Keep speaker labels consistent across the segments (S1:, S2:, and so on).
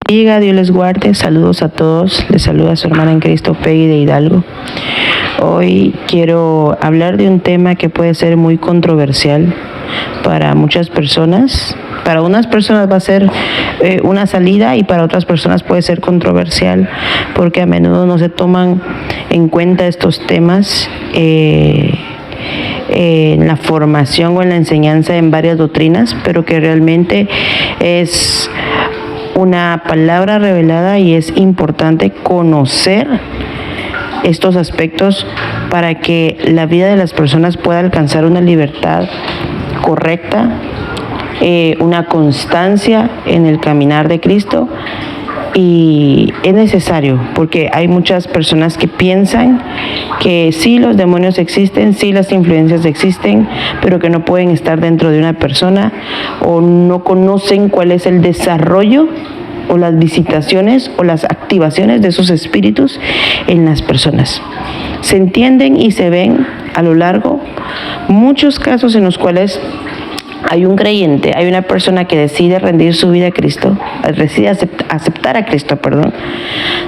S1: bendiga, Dios les guarde. Saludos a todos. Les saluda su hermana en Cristo, Peggy de Hidalgo. Hoy quiero hablar de un tema que puede ser muy controversial para muchas personas. Para unas personas va a ser una salida y para otras personas puede ser controversial porque a menudo no se toman en cuenta estos temas en la formación o en la enseñanza en varias doctrinas, pero que realmente es una palabra revelada y es importante conocer estos aspectos para que la vida de las personas pueda alcanzar una libertad correcta, una constancia en el caminar de Cristo. Y es necesario porque hay muchas personas que piensan que sí, los demonios existen, sí, las influencias existen, pero que no pueden estar dentro de una persona o no conocen cuál es el desarrollo o las visitaciones o las activaciones de esos espíritus en las personas. Se entienden y se ven a lo largo muchos casos en los cuales hay un creyente, hay una persona que decide rendir su vida a Cristo, decide aceptar a Cristo,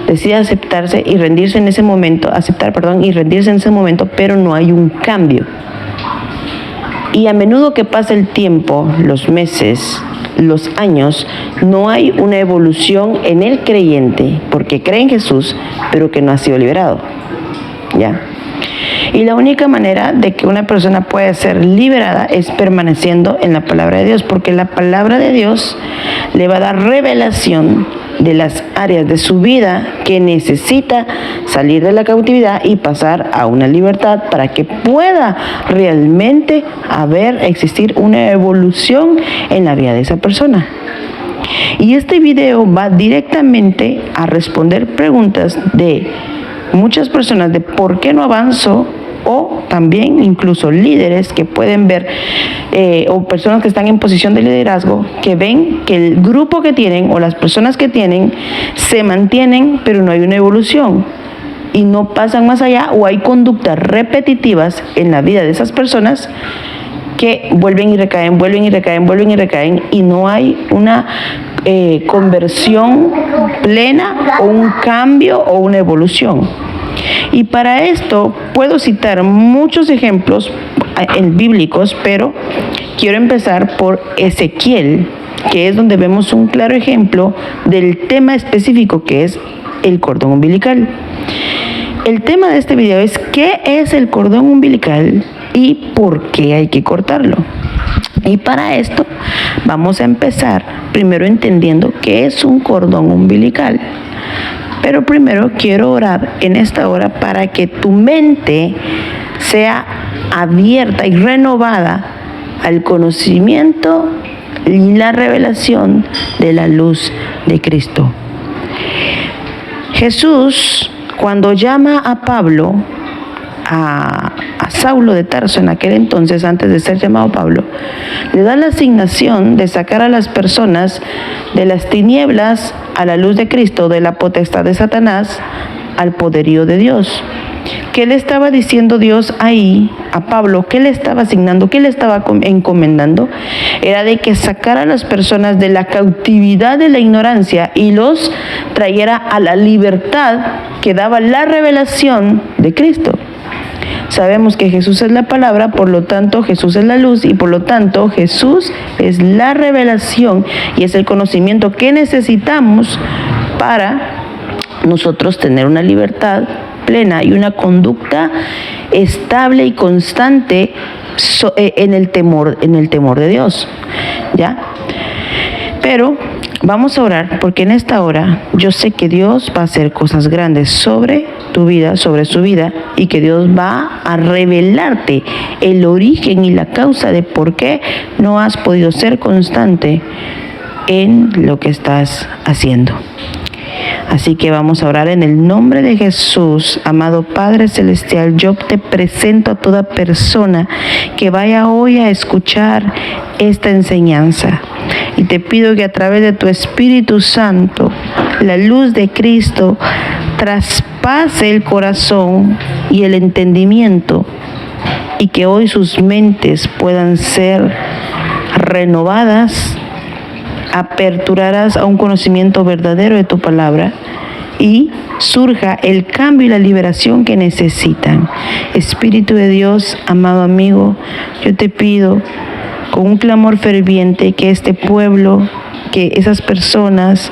S1: decide aceptarse y rendirse en ese momento, y rendirse en ese momento, pero no hay un cambio. Y a menudo que pasa el tiempo, los meses, los años, no hay una evolución en el creyente, porque cree en Jesús, pero que no ha sido liberado. ¿Ya? Y la única manera de que una persona pueda ser liberada es permaneciendo en la palabra de Dios, porque la palabra de Dios le va a dar revelación de las áreas de su vida que necesita salir de la cautividad y pasar a una libertad para que pueda realmente existir una evolución en la vida de esa persona. Y este video va directamente a responder preguntas de muchas personas de por qué no avanzo, o también incluso líderes que pueden ver o personas que están en posición de liderazgo que ven que el grupo que tienen o las personas que tienen se mantienen pero no hay una evolución y no pasan más allá, o hay conductas repetitivas en la vida de esas personas que vuelven y recaen y no hay una conversión plena o un cambio o una evolución. Y para esto puedo citar muchos ejemplos bíblicos, pero quiero empezar por Ezequiel, que es donde vemos un claro ejemplo del tema específico que es el cordón umbilical. El tema de este video es ¿qué es el cordón umbilical y por qué hay que cortarlo? Y para esto vamos a empezar primero entendiendo qué es un cordón umbilical. Pero primero quiero orar en esta hora para que tu mente sea abierta y renovada al conocimiento y la revelación de la luz de Cristo. Jesús, cuando llama a Pablo, a Saulo de Tarso en aquel entonces, antes de ser llamado Pablo, le da la asignación de sacar a las personas de las tinieblas a la luz de Cristo, de la potestad de Satanás al poderío de Dios. ¿Qué le estaba diciendo Dios ahí a Pablo? ¿Qué le estaba asignando? ¿Qué le estaba encomendando? Era de que sacara a las personas de la cautividad de la ignorancia y los trayera a la libertad que daba la revelación de Cristo. Sabemos que Jesús es la palabra, por lo tanto Jesús es la luz y por lo tanto Jesús es la revelación y es el conocimiento que necesitamos para nosotros tener una libertad plena y una conducta estable y constante en el temor de Dios. ¿Ya? Pero vamos a orar porque en esta hora yo sé que Dios va a hacer cosas grandes sobre tu vida, sobre su vida, y que Dios va a revelarte el origen y la causa de por qué no has podido ser constante en lo que estás haciendo. Así que vamos a orar en el nombre de Jesús. Amado Padre Celestial, yo te presento a toda persona que vaya hoy a escuchar esta enseñanza. Y te pido que a través de tu Espíritu Santo, la luz de Cristo traspase el corazón y el entendimiento, y que hoy sus mentes puedan ser renovadas aperturarás a un conocimiento verdadero de tu palabra y surja el cambio y la liberación que necesitan. Espíritu de Dios, amado amigo, yo te pido con un clamor ferviente que este pueblo, que esas personas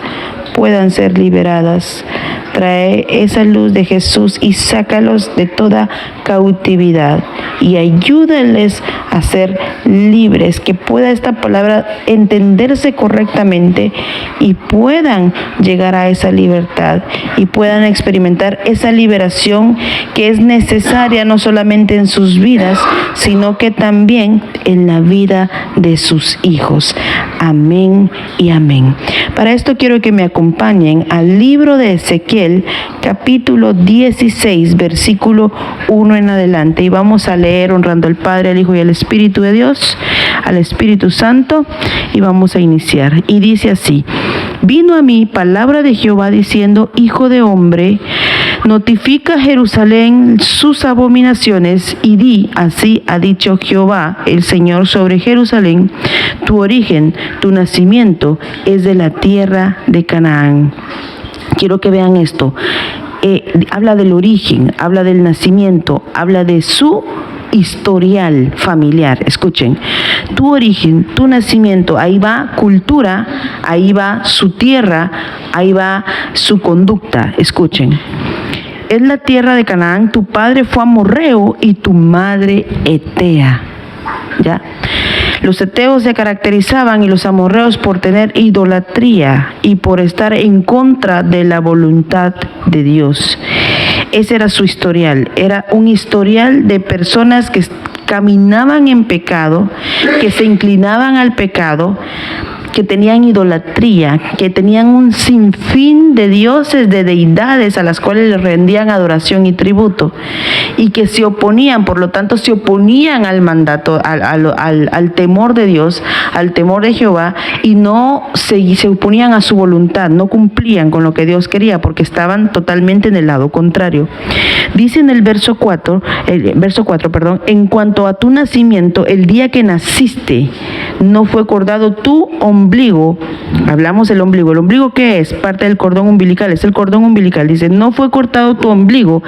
S1: puedan ser liberadas. Trae esa luz de Jesús y sácalos de toda cautividad y ayúdales a ser libres, que pueda esta palabra entenderse correctamente y puedan llegar a esa libertad y puedan experimentar esa liberación que es necesaria no solamente en sus vidas, sino que también en la vida de sus hijos. Amén y amén. Para esto quiero que me acompañen al libro de Ezequiel, capítulo 16, versículo 1 en adelante. Y vamos a leer honrando al Padre, al Hijo y al Espíritu de Dios, al Espíritu Santo, y vamos a iniciar. Y dice así: vino a mí palabra de Jehová diciendo: hijo de hombre, notifica a Jerusalén sus abominaciones y di: así ha dicho Jehová el Señor sobre Jerusalén, tu origen, tu nacimiento es de la tierra de Canaán. Quiero que vean esto. Habla del origen, habla del nacimiento, habla de su historial familiar. Escuchen, tu origen, tu nacimiento, ahí va cultura, ahí va su tierra, ahí va su conducta. Escuchen, es la tierra de Canaán, tu padre fue amorreo y tu madre etea. ¿Ya? Los heteos se caracterizaban y los amorreos por tener idolatría y por estar en contra de la voluntad de Dios. Ese era su historial, era un historial de personas que caminaban en pecado, que se inclinaban al pecado, que tenían idolatría, que tenían un sinfín de dioses, de deidades a las cuales les rendían adoración y tributo, y que se oponían, por lo tanto se oponían al mandato, al temor de Dios, al temor de Jehová, y no se oponían a su voluntad, no cumplían con lo que Dios quería, porque estaban totalmente en el lado contrario. Dice en el verso 4, en cuanto a tu nacimiento, el día que naciste, no fue cortado tu ombligo. Hablamos del ombligo. ¿El ombligo qué es? Parte del cordón umbilical, es el cordón umbilical. Dice: no fue cortado tu ombligo,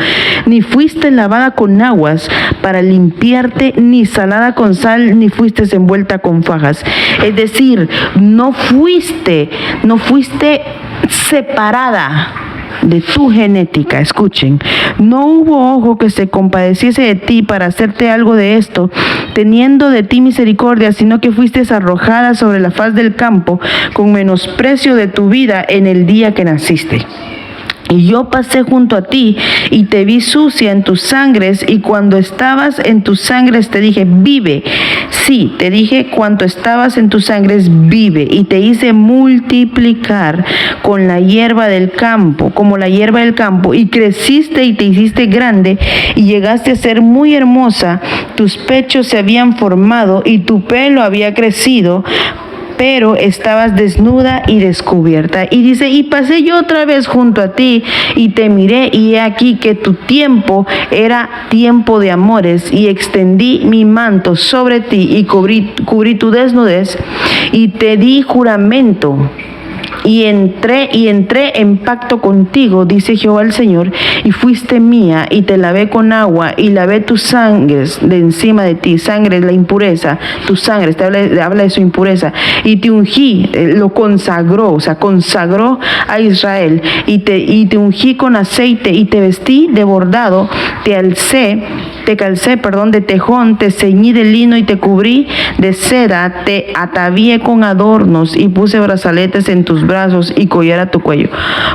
S1: ni fuiste lavada con aguas para limpiarte, ni salada con sal, ni fuiste envuelta con fajas. Es decir, no fuiste separada de tu genética. Escuchen, no hubo ojo que se compadeciese de ti para hacerte algo de esto, teniendo de ti misericordia, sino que fuiste arrojada sobre la faz del campo con menosprecio de tu vida en el día que naciste. Y yo pasé junto a ti y te vi sucia en tus sangres, y cuando estabas en tus sangres te dije: vive. Sí, te dije: cuando estabas en tus sangres, vive. Y te hice multiplicar con la hierba del campo, como la hierba del campo, y creciste y te hiciste grande y llegaste a ser muy hermosa. Tus pechos se habían formado y tu pelo había crecido, pero estabas desnuda y descubierta. Y dice: y pasé yo otra vez junto a ti y te miré, y he aquí que tu tiempo era tiempo de amores, y extendí mi manto sobre ti y cubrí tu desnudez, y te di juramento. Y entré en pacto contigo, dice Jehová el Señor, y fuiste mía, y te lavé con agua, y lavé tus sangres de encima de ti. Sangre es la impureza, tus sangres, habla de su impureza. Y te ungí, lo consagró, o sea, consagró a Israel, y te ungí con aceite, y te vestí de bordado, te calcé de tejón, te ceñí de lino y te cubrí de seda, te atavié con adornos y puse brazaletes en tus brazos y collar a tu cuello.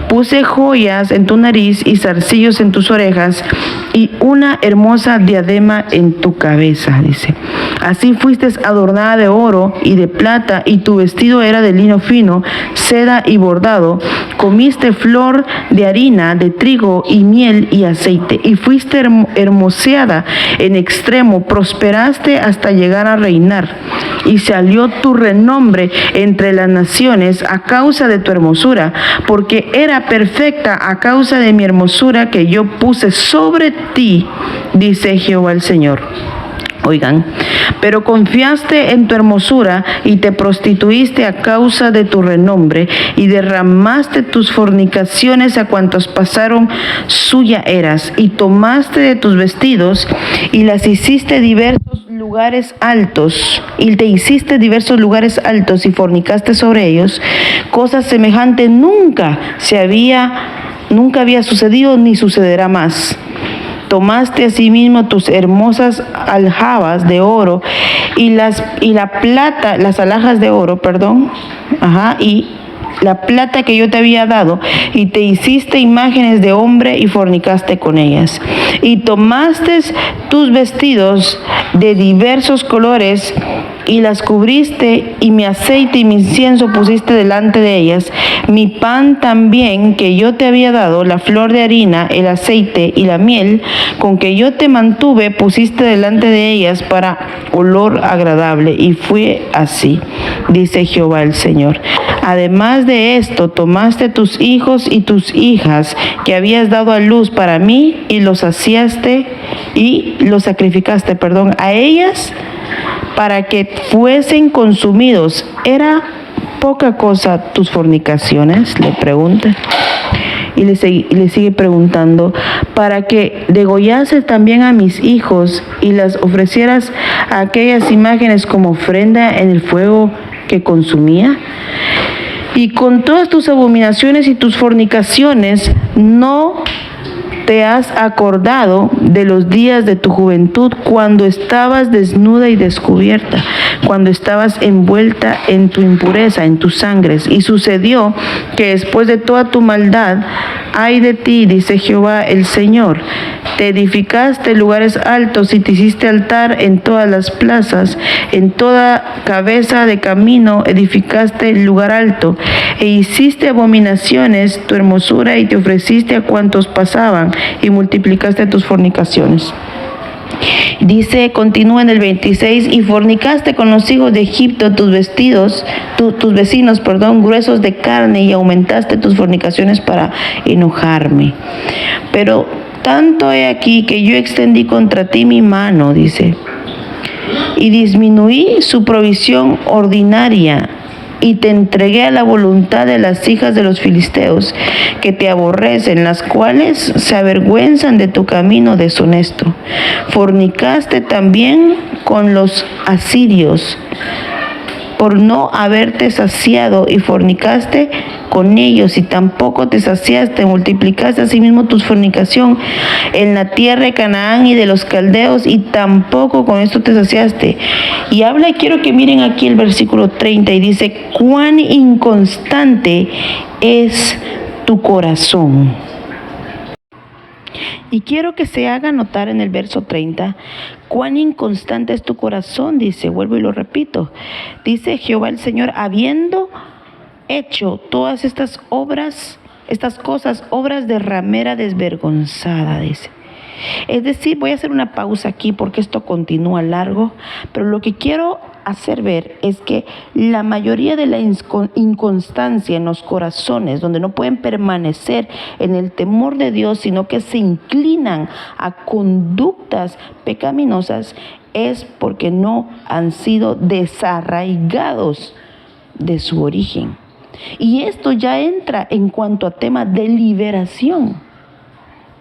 S1: Puse joyas en tu nariz y zarcillos en tus orejas y una hermosa diadema en tu cabeza, dice. Así fuiste adornada de oro y de plata, y tu vestido era de lino fino, seda y bordado. Comiste flor de harina, de trigo y miel y aceite, y fuiste hermoseada en extremo, prosperaste hasta llegar a reinar, y salió tu renombre entre las naciones a causa de tu hermosura, porque era perfecta a causa de mi hermosura que yo puse sobre ti, dice Jehová el Señor. Oigan, pero confiaste en tu hermosura y te prostituiste a causa de tu renombre y derramaste tus fornicaciones a cuantos pasaron suya eras y tomaste de tus vestidos y las hiciste diversos lugares altos y te hiciste diversos lugares altos y fornicaste sobre ellos. Cosa semejante nunca había sucedido ni sucederá más. Tomaste asimismo tus hermosas aljabas de oro y la plata, las alhajas de oro, y la plata que yo te había dado, y te hiciste imágenes de hombre y fornicaste con ellas. Y tomaste tus vestidos de diversos colores y las cubriste, y mi aceite y mi incienso pusiste delante de ellas. Mi pan también que yo te había dado, la flor de harina, el aceite y la miel con que yo te mantuve, pusiste delante de ellas para olor agradable. Y fue así, dice Jehová el Señor. Además de esto, tomaste tus hijos y tus hijas que habías dado a luz para mí y los saciaste y los sacrificaste, a ellas para que fuesen consumidos. ¿Era poca cosa tus fornicaciones?, le pregunta. Y le sigue preguntando, para que degollases también a mis hijos y las ofrecieras a aquellas imágenes como ofrenda en el fuego que consumía. Y con todas tus abominaciones y tus fornicaciones no te has acordado de los días de tu juventud, cuando estabas desnuda y descubierta, cuando estabas envuelta en tu impureza, en tus sangres. Y sucedió que después de toda tu maldad, ay de ti, dice Jehová el Señor, te edificaste lugares altos y te hiciste altar en todas las plazas, en toda cabeza de camino edificaste el lugar alto, e hiciste abominaciones tu hermosura y te ofreciste a cuantos pasaban, y multiplicaste tus fornicaciones. Dice, continúa en el 26, y fornicaste con los hijos de Egipto tus vecinos, gruesos de carne, y aumentaste tus fornicaciones para enojarme. Pero tanto he aquí que yo extendí contra ti mi mano, dice, y disminuí su provisión ordinaria, y te entregué a la voluntad de las hijas de los filisteos, que te aborrecen, las cuales se avergüenzan de tu camino deshonesto. Fornicaste también con los asirios, por no haberte saciado, y fornicaste con ellos, y tampoco te saciaste. Multiplicaste asimismo tu fornicación en la tierra de Canaán y de los caldeos, y tampoco con esto te saciaste. Y habla, y quiero que miren aquí el versículo 30, y dice, cuán inconstante es tu corazón. Y quiero que se haga notar en el verso 30, cuán inconstante es tu corazón, dice, vuelvo y lo repito, dice Jehová el Señor, habiendo hecho todas estas cosas, obras de ramera desvergonzada, dice. Es decir, voy a hacer una pausa aquí porque esto continúa largo, pero lo que quiero hacer ver es que la mayoría de la inconstancia en los corazones, donde no pueden permanecer en el temor de Dios, sino que se inclinan a conductas pecaminosas, es porque no han sido desarraigados de su origen. Y esto ya entra en cuanto a tema de liberación.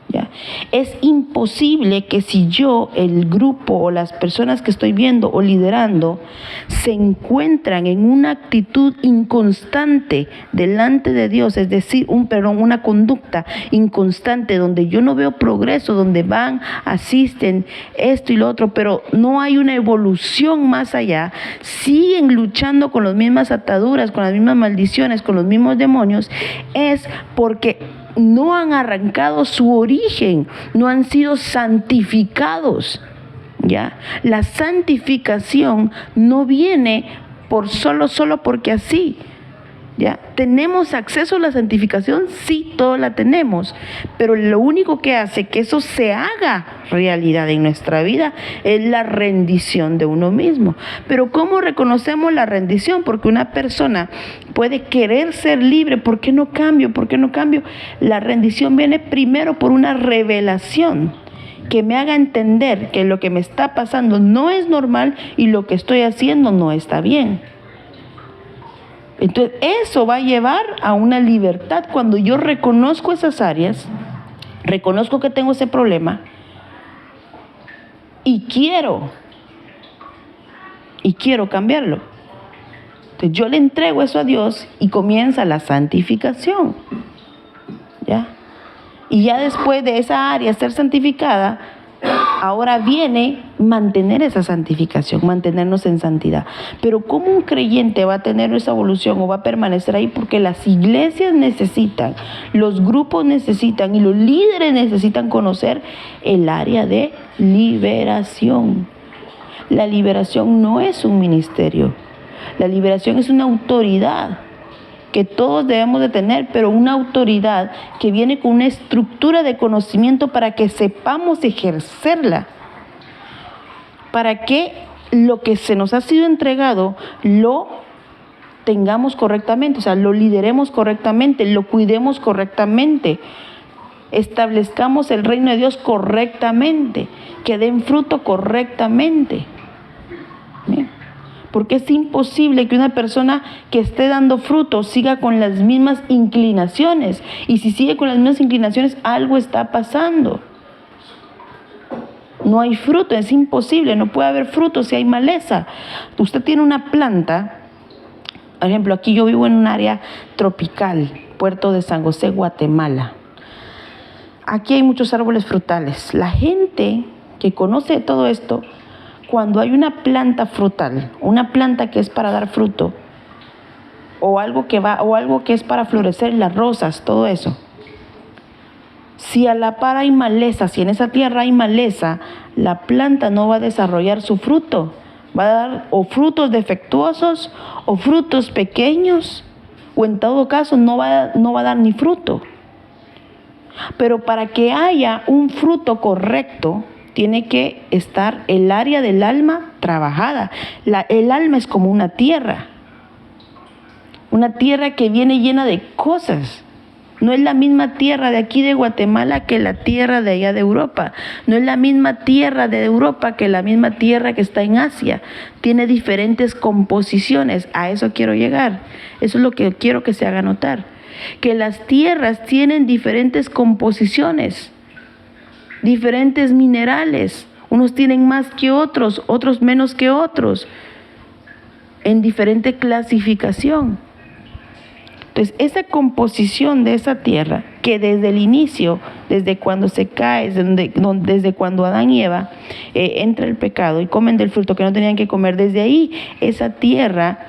S1: ¿Ya? Es imposible que si yo, el grupo o las personas que estoy viendo o liderando se encuentran en una actitud inconstante delante de Dios, es decir, una conducta inconstante donde yo no veo progreso, donde van, asisten, esto y lo otro, pero no hay una evolución más allá, siguen luchando con las mismas ataduras, con las mismas maldiciones, con los mismos demonios, es porque no han arrancado su origen, no han sido santificados, ¿ya? La santificación no viene por solo porque así, ¿ya? ¿Tenemos acceso a la santificación? Sí, todos la tenemos, pero lo único que hace que eso se haga realidad en nuestra vida es la rendición de uno mismo. Pero ¿cómo reconocemos la rendición? Porque una persona puede querer ser libre. ¿Por qué no cambio? ¿Por qué no cambio? La rendición viene primero por una revelación. que me haga entender que lo que me está pasando no es normal y lo que estoy haciendo no está bien. Entonces, eso va a llevar a una libertad cuando yo reconozco esas áreas, reconozco que tengo ese problema y quiero cambiarlo. Entonces, yo le entrego eso a Dios y comienza la santificación. ¿Ya? Y ya después de esa área ser santificada, ahora viene mantener esa santificación, mantenernos en santidad. Pero ¿cómo un creyente va a tener esa evolución o va a permanecer ahí? Porque las iglesias necesitan, los grupos necesitan y los líderes necesitan conocer el área de liberación. La liberación no es un ministerio, la liberación es una autoridad que todos debemos de tener, pero una autoridad que viene con una estructura de conocimiento para que sepamos ejercerla, para que lo que se nos ha sido entregado lo tengamos correctamente, o sea, lo lideremos correctamente, lo cuidemos correctamente, establezcamos el reino de Dios correctamente, que den fruto correctamente. ¿Bien? Porque es imposible que una persona que esté dando fruto siga con las mismas inclinaciones. Y si sigue con las mismas inclinaciones, algo está pasando. No hay fruto, es imposible, no puede haber fruto si hay maleza. Usted tiene una planta, por ejemplo, aquí yo vivo en un área tropical, Puerto de San José, Guatemala. Aquí hay muchos árboles frutales. La gente que conoce todo esto, cuando hay una planta frutal, una planta que es para dar fruto, o algo que es para florecer, las rosas, todo eso. Si a la par hay maleza, si en esa tierra hay maleza, la planta no va a desarrollar su fruto. Va a dar o frutos defectuosos o frutos pequeños, o en todo caso no va a dar ni fruto. Pero para que haya un fruto correcto, tiene que estar el área del alma trabajada. El alma es como una tierra que viene llena de cosas. No es la misma tierra de aquí de Guatemala que la tierra de allá de Europa. No es la misma tierra de Europa que la misma tierra que está en Asia. Tiene diferentes composiciones. A eso quiero llegar. Eso es lo que quiero que se haga notar. Que las tierras tienen diferentes composiciones, diferentes minerales. Unos tienen más que otros, otros menos que otros, en diferente clasificación. Entonces, esa composición de esa tierra, que desde el inicio, desde cuando se cae, desde cuando Adán y Eva entra el pecado y comen del fruto que no tenían que comer, desde ahí esa tierra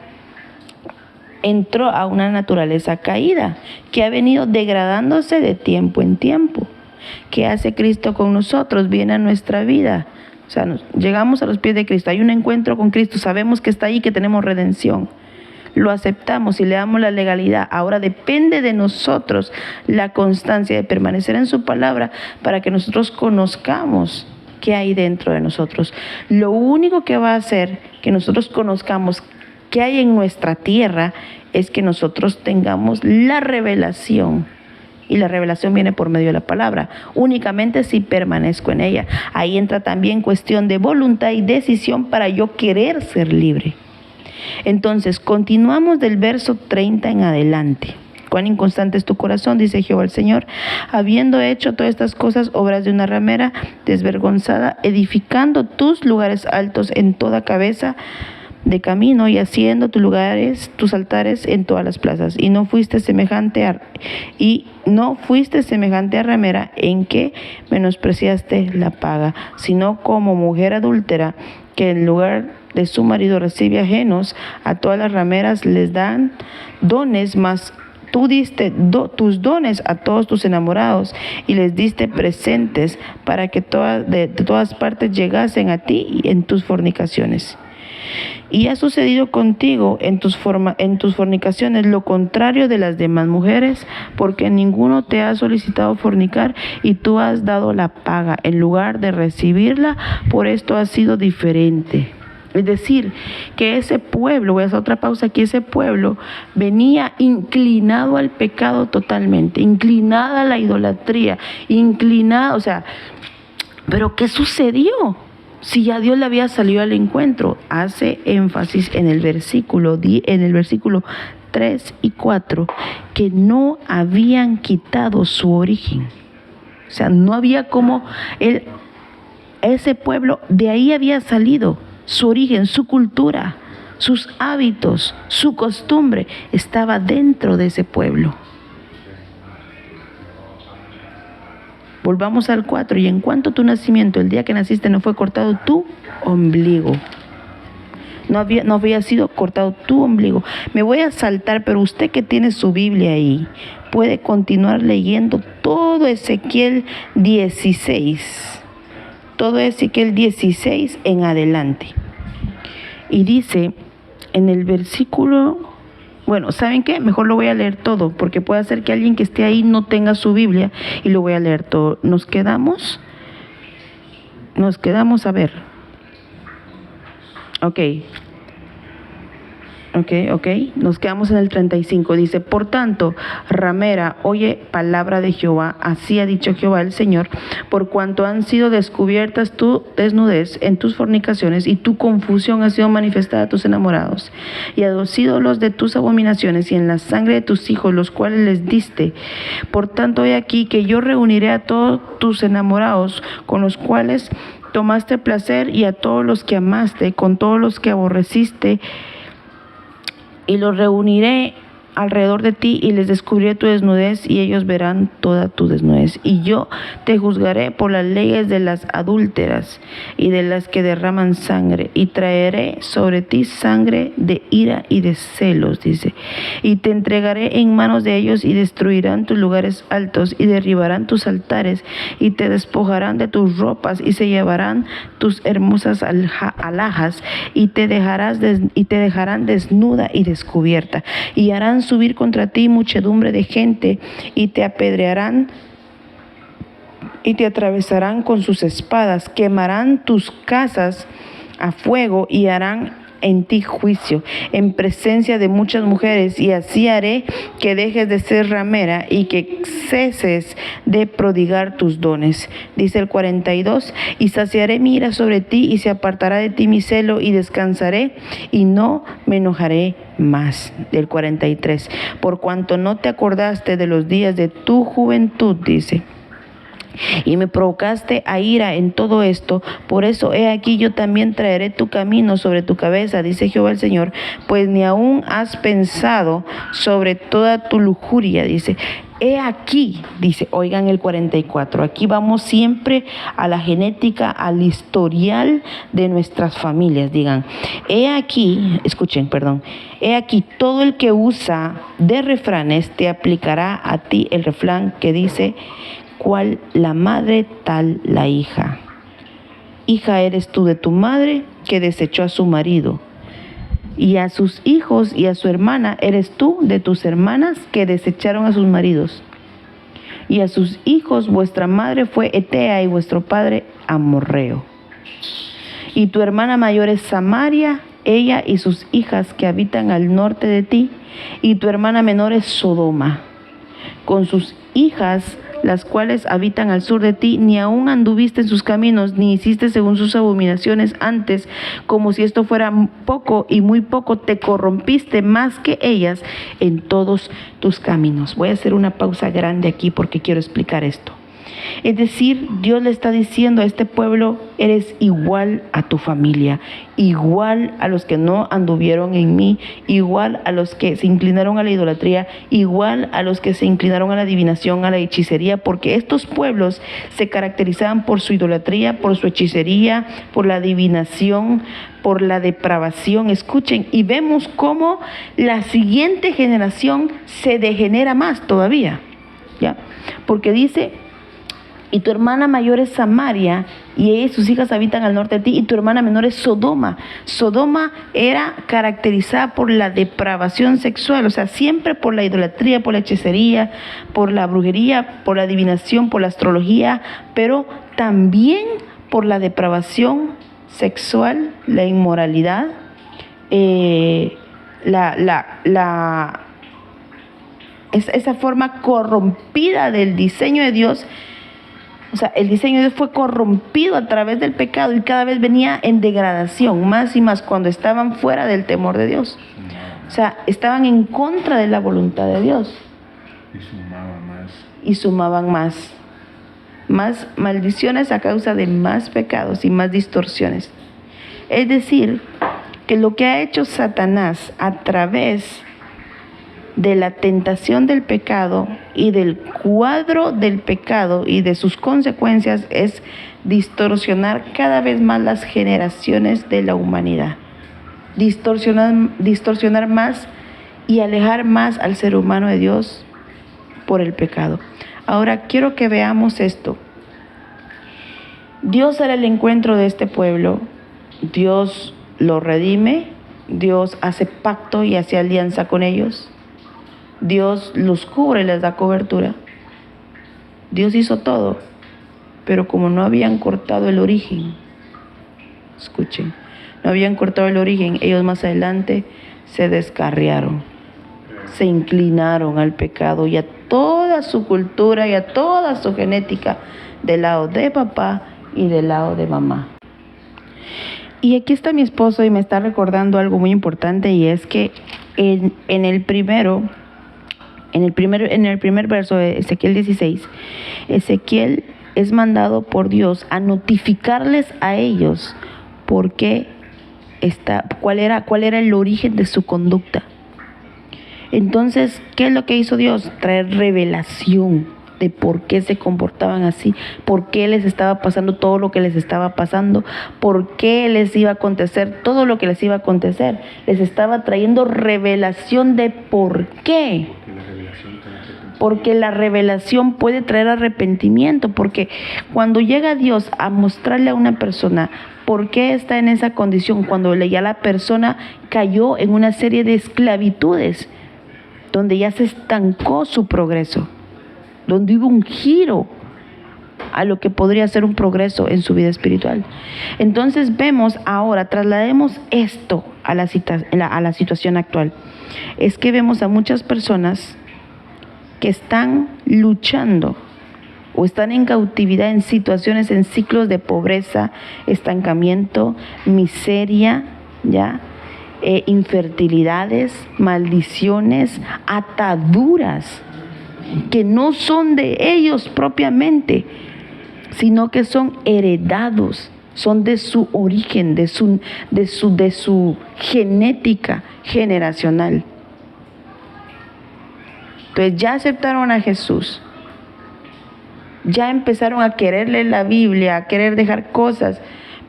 S1: entró a una naturaleza caída, que ha venido degradándose de tiempo en tiempo. ¿Qué hace Cristo con nosotros? Viene a nuestra vida. O sea, llegamos a los pies de Cristo, hay un encuentro con Cristo, sabemos que está ahí, que tenemos redención. Lo aceptamos y le damos la legalidad. Ahora depende de nosotros la constancia de permanecer en su palabra para que nosotros conozcamos qué hay dentro de nosotros. Lo único que va a hacer que nosotros conozcamos qué hay en nuestra tierra es que nosotros tengamos la revelación. Y la revelación viene por medio de la palabra, únicamente si permanezco en ella. Ahí entra también cuestión de voluntad y decisión para yo querer ser libre. Entonces, continuamos del verso 30 en adelante. Cuán inconstante es tu corazón, dice Jehová el Señor, habiendo hecho todas estas cosas, obras de una ramera desvergonzada, edificando tus lugares altos en toda cabeza de camino y haciendo tus altares en todas las plazas. Y no fuiste semejante a ramera en que menospreciaste la paga, sino como mujer adúltera que en lugar de su marido recibe ajenos. A todas las rameras les dan dones, mas tú diste tus dones a todos tus enamorados y les diste presentes para que de todas partes llegasen a ti en tus fornicaciones. Y ha sucedido contigo en tus fornicaciones lo contrario de las demás mujeres, porque ninguno te ha solicitado fornicar y tú has dado la paga en lugar de recibirla, por esto has sido diferente. Es decir, que ese pueblo, voy a hacer otra pausa aquí, ese pueblo venía inclinado al pecado totalmente, inclinada a la idolatría, inclinada, o sea, Pero ¿qué sucedió? Si ya Dios le había salido al encuentro. Hace énfasis en el versículo 3 y 4 que no habían quitado su origen. O sea, no había como ese pueblo, de ahí había salido su origen, su cultura, sus hábitos, su costumbre, estaba dentro de ese pueblo. Volvamos al 4. Y en cuanto a tu nacimiento, el día que naciste no fue cortado tu ombligo. No había sido cortado tu ombligo. Me voy a saltar, pero usted que tiene su Biblia ahí, puede continuar leyendo todo Ezequiel 16. Todo Ezequiel 16 en adelante. Y dice en el versículo... Bueno, ¿saben qué? Mejor lo voy a leer todo, porque puede ser que alguien que esté ahí no tenga su Biblia y lo voy a leer todo. Nos quedamos a ver. Ok. Nos quedamos en el 35. Dice, por tanto, ramera, oye palabra de Jehová, así ha dicho Jehová el Señor, por cuanto han sido descubiertas tu desnudez en tus fornicaciones y tu confusión ha sido manifestada a tus enamorados y a los ídolos de tus abominaciones y en la sangre de tus hijos, los cuales les diste. Por tanto, he aquí que yo reuniré a todos tus enamorados con los cuales tomaste placer y a todos los que amaste, con todos los que aborreciste, y los reuniré alrededor de ti y les descubriré tu desnudez y ellos verán toda tu desnudez. Y yo te juzgaré por las leyes de las adúlteras y de las que derraman sangre y traeré sobre ti sangre de ira y de celos, dice. Y te entregaré en manos de ellos y destruirán tus lugares altos y derribarán tus altares y te despojarán de tus ropas y se llevarán tus hermosas alhajas y te dejarán desnuda y descubierta y harán subir contra ti muchedumbre de gente y te apedrearán y te atravesarán con sus espadas, quemarán tus casas a fuego y harán en ti juicio en presencia de muchas mujeres, y así haré que dejes de ser ramera y que ceses de prodigar tus dones. Dice el 42, y saciaré mi ira sobre ti y se apartará de ti mi celo y descansaré y no me enojaré más. Del 43, por cuanto no te acordaste de los días de tu juventud, dice, y me provocaste a ira en todo esto, por eso he aquí yo también traeré tu camino sobre tu cabeza, dice Jehová el Señor, pues ni aún has pensado sobre toda tu lujuria, dice. He aquí, dice, oigan el 44, aquí vamos siempre a la genética, al historial de nuestras familias, digan, he aquí, escuchen, he aquí todo el que usa de refranes te aplicará a ti el refrán que dice, cual la madre, tal la hija. Hija eres tú de tu madre que desechó a su marido, y a sus hijos y a su hermana eres tú de tus hermanas que desecharon a sus maridos. Y a sus hijos vuestra madre fue Etea y vuestro padre Amorreo. Y tu hermana mayor es Samaria, ella y sus hijas que habitan al norte de ti, y tu hermana menor es Sodoma, con sus hijas, las cuales habitan al sur de ti, ni aún anduviste en sus caminos, ni hiciste según sus abominaciones antes, como si esto fuera poco y muy poco, te corrompiste más que ellas en todos tus caminos. Voy a hacer una pausa grande aquí porque quiero explicar esto. Es decir, Dios le está diciendo a este pueblo, eres igual a tu familia, igual a los que no anduvieron en mí, igual a los que se inclinaron a la idolatría, igual a los que se inclinaron a la adivinación, a la hechicería, porque estos pueblos se caracterizaban por su idolatría, por su hechicería, por la adivinación, por la depravación. Escuchen, y vemos cómo la siguiente generación se degenera más todavía, ¿ya? Porque dice, y tu hermana mayor es Samaria, y ella y sus hijas habitan al norte de ti, y tu hermana menor es Sodoma. Sodoma era caracterizada por la depravación sexual, o sea, siempre por la idolatría, por la hechicería, por la brujería, por la adivinación, por la astrología, pero también por la depravación sexual, la inmoralidad, esa forma corrompida del diseño de Dios, O sea, el diseño de Dios fue corrompido a través del pecado y cada vez venía en degradación, más y más cuando estaban fuera del temor de Dios. O sea, estaban en contra de la voluntad de Dios. Y sumaban más. Más maldiciones a causa de más pecados y más distorsiones. Es decir, que lo que ha hecho Satanás a través de la tentación del pecado y del cuadro del pecado y de sus consecuencias es distorsionar cada vez más las generaciones de la humanidad. Distorsionar más y alejar más al ser humano de Dios por el pecado. Ahora quiero que veamos esto. Dios hará el encuentro de este pueblo, Dios lo redime, Dios hace pacto y hace alianza con ellos, Dios los cubre y les da cobertura. Dios hizo todo, pero como no habían cortado el origen, escuchen, no habían cortado el origen, ellos más adelante se descarriaron, se inclinaron al pecado y a toda su cultura y a toda su genética del lado de papá y del lado de mamá. Y aquí está mi esposo y me está recordando algo muy importante, y es que en el primer verso de Ezequiel 16, Ezequiel es mandado por Dios a notificarles a ellos cuál era el origen de su conducta. Entonces, ¿qué es lo que hizo Dios? Traer revelación de por qué se comportaban así, por qué les estaba pasando todo lo que les estaba pasando, por qué les iba a acontecer todo lo que les iba a acontecer. Les estaba trayendo revelación de por qué. Porque la revelación puede traer arrepentimiento, porque cuando llega Dios a mostrarle a una persona por qué está en esa condición, cuando ya la persona cayó en una serie de esclavitudes, donde ya se estancó su progreso, donde hubo un giro a lo que podría ser un progreso en su vida espiritual. Entonces vemos ahora, traslademos esto a la situación actual. Es que vemos a muchas personas que están luchando o están en cautividad en situaciones, en ciclos de pobreza, estancamiento, miseria, infertilidades, maldiciones, ataduras que no son de ellos propiamente, sino que son heredados, son de su origen, de su genética generacional. Entonces ya aceptaron a Jesús, ya empezaron a querer leer la Biblia, a querer dejar cosas,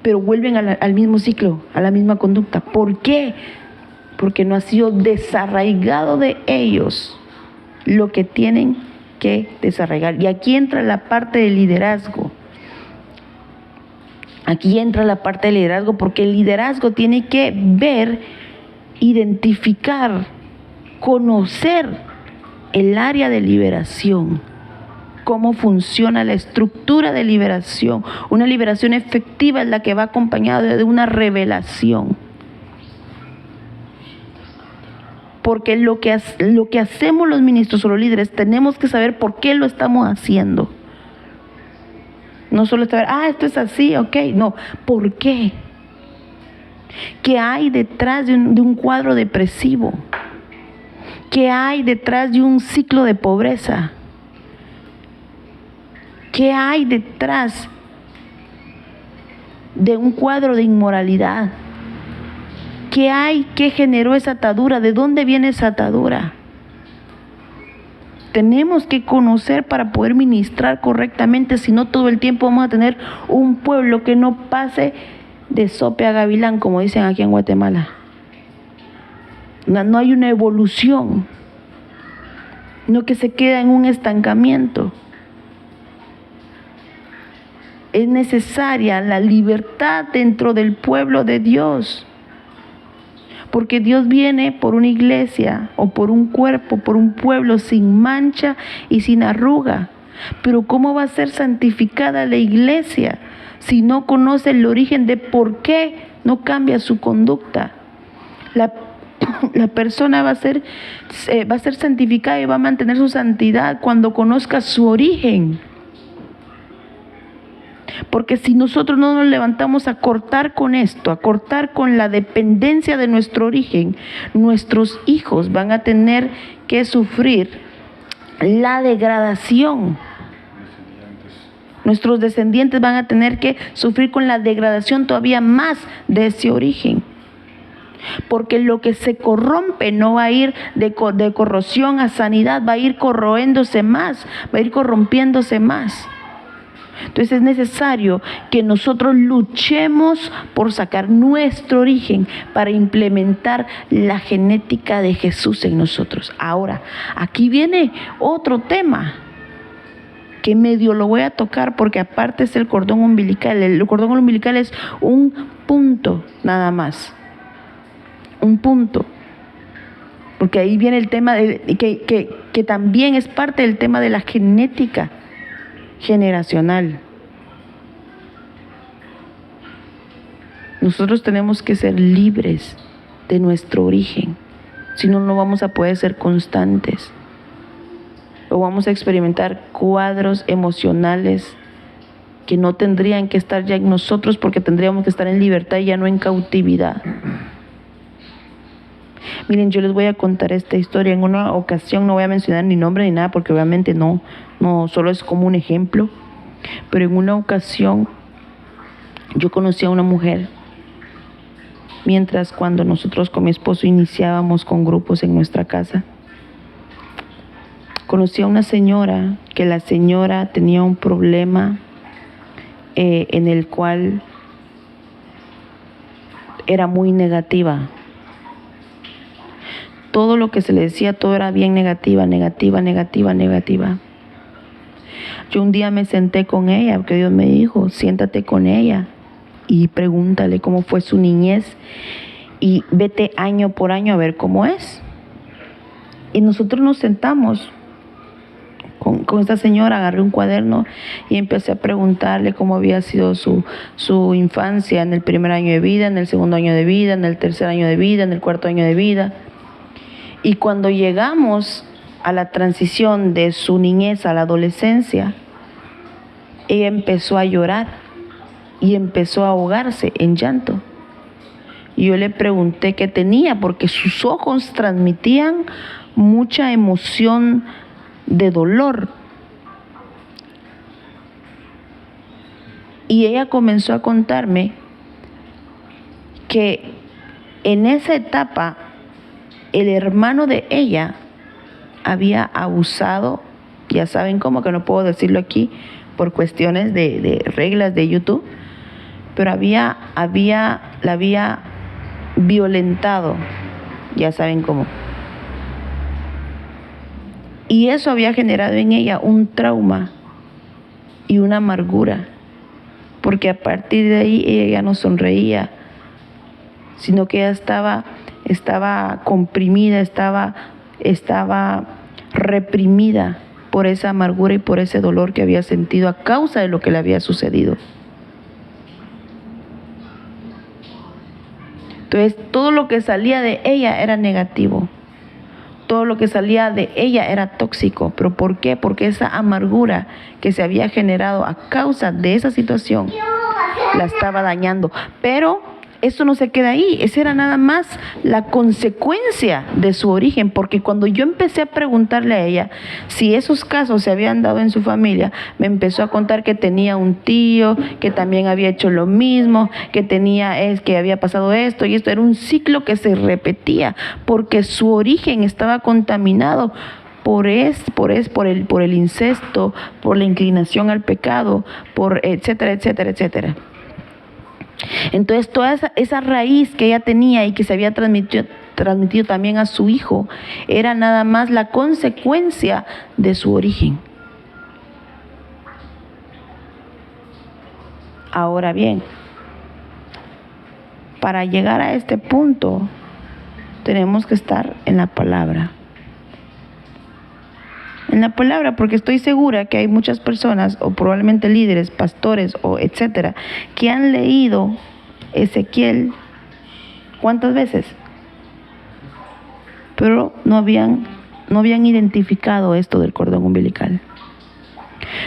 S1: pero vuelven al mismo ciclo, a la misma conducta. ¿Por qué? Porque no ha sido desarraigado de ellos lo que tienen que desarraigar. Y aquí entra la parte del liderazgo. Aquí entra la parte del liderazgo, porque el liderazgo tiene que ver, identificar, conocer el área de liberación, cómo funciona la estructura de liberación. Una liberación efectiva es la que va acompañada de una revelación. Porque lo que hacemos los ministros o los líderes, tenemos que saber por qué lo estamos haciendo. No solo saber, esto es así, ok. No, ¿por qué? ¿Qué hay detrás de un cuadro depresivo? ¿Qué hay detrás de un ciclo de pobreza? ¿Qué hay detrás de un cuadro de inmoralidad? ¿Qué hay? ¿Qué generó esa atadura? ¿De dónde viene esa atadura? Tenemos que conocer para poder ministrar correctamente, si no todo el tiempo vamos a tener un pueblo que no pase de sope a gavilán, como dicen aquí en Guatemala. No hay una evolución, no que se queda en un estancamiento. Es necesaria la libertad dentro del pueblo de Dios. Porque Dios viene por una iglesia o por un cuerpo, por un pueblo sin mancha y sin arruga. Pero ¿cómo va a ser santificada la iglesia si no conoce el origen de por qué no cambia su conducta? La persona va a ser santificada y va a mantener su santidad cuando conozca su origen. Porque si nosotros no nos levantamos a cortar con esto, a cortar con la dependencia de nuestro origen, nuestros hijos van a tener que sufrir la degradación. Nuestros descendientes van a tener que sufrir con la degradación todavía más de ese origen. Porque lo que se corrompe no va a ir de corrosión a sanidad, va a ir corroéndose más, va a ir corrompiéndose más. Entonces es necesario que nosotros luchemos por sacar nuestro origen para implementar la genética de Jesús en nosotros. Ahora, aquí viene otro tema que medio lo voy a tocar porque aparte es el cordón umbilical. El cordón umbilical es un punto nada más. Un punto. Porque ahí viene el tema que también es parte del tema de la genética generacional. Nosotros tenemos que ser libres de nuestro origen, si no, no vamos a poder ser constantes o vamos a experimentar cuadros emocionales que no tendrían que estar ya en nosotros porque tendríamos que estar en libertad y ya no en cautividad. Miren, yo les voy a contar esta historia. En una ocasión, no voy a mencionar ni nombre ni nada porque obviamente no, solo es como un ejemplo. Pero en una ocasión yo conocí a una mujer mientras cuando nosotros con mi esposo iniciábamos con grupos en nuestra casa. Conocí a una señora que la señora tenía un problema en el cual era muy negativa. Todo lo que se le decía, todo era bien negativa. Yo un día me senté con ella, porque Dios me dijo, siéntate con ella y pregúntale cómo fue su niñez y vete año por año a ver cómo es. Y nosotros nos sentamos con esta señora, agarré un cuaderno y empecé a preguntarle cómo había sido su infancia en el primer año de vida, en el segundo año de vida, en el tercer año de vida, en el cuarto año de vida. Y cuando llegamos a la transición de su niñez a la adolescencia, ella empezó a llorar y empezó a ahogarse en llanto. Y yo le pregunté qué tenía, porque sus ojos transmitían mucha emoción de dolor. Y ella comenzó a contarme que en esa etapa el hermano de ella había abusado, ya saben cómo, que no puedo decirlo aquí por cuestiones de reglas de YouTube, pero la había violentado, ya saben cómo. Y eso había generado en ella un trauma y una amargura, porque a partir de ahí ella ya no sonreía, sino que ella estaba comprimida, estaba reprimida por esa amargura y por ese dolor que había sentido a causa de lo que le había sucedido. Entonces, todo lo que salía de ella era negativo. Todo lo que salía de ella era tóxico. ¿Pero por qué? Porque esa amargura que se había generado a causa de esa situación la estaba dañando. Pero eso no se queda ahí, esa era nada más la consecuencia de su origen, porque cuando yo empecé a preguntarle a ella si esos casos se habían dado en su familia, me empezó a contar que tenía un tío que también había hecho lo mismo, que había pasado esto y esto. Era un ciclo que se repetía, porque su origen estaba contaminado por el incesto, por la inclinación al pecado, por etcétera. Entonces toda esa raíz que ella tenía y que se había transmitido también a su hijo era nada más la consecuencia de su origen. Ahora bien, para llegar a este punto tenemos que estar en la palabra. En la palabra, porque estoy segura que hay muchas personas, o probablemente líderes, pastores, o etcétera, que han leído Ezequiel, ¿cuántas veces? Pero no habían identificado esto del cordón umbilical.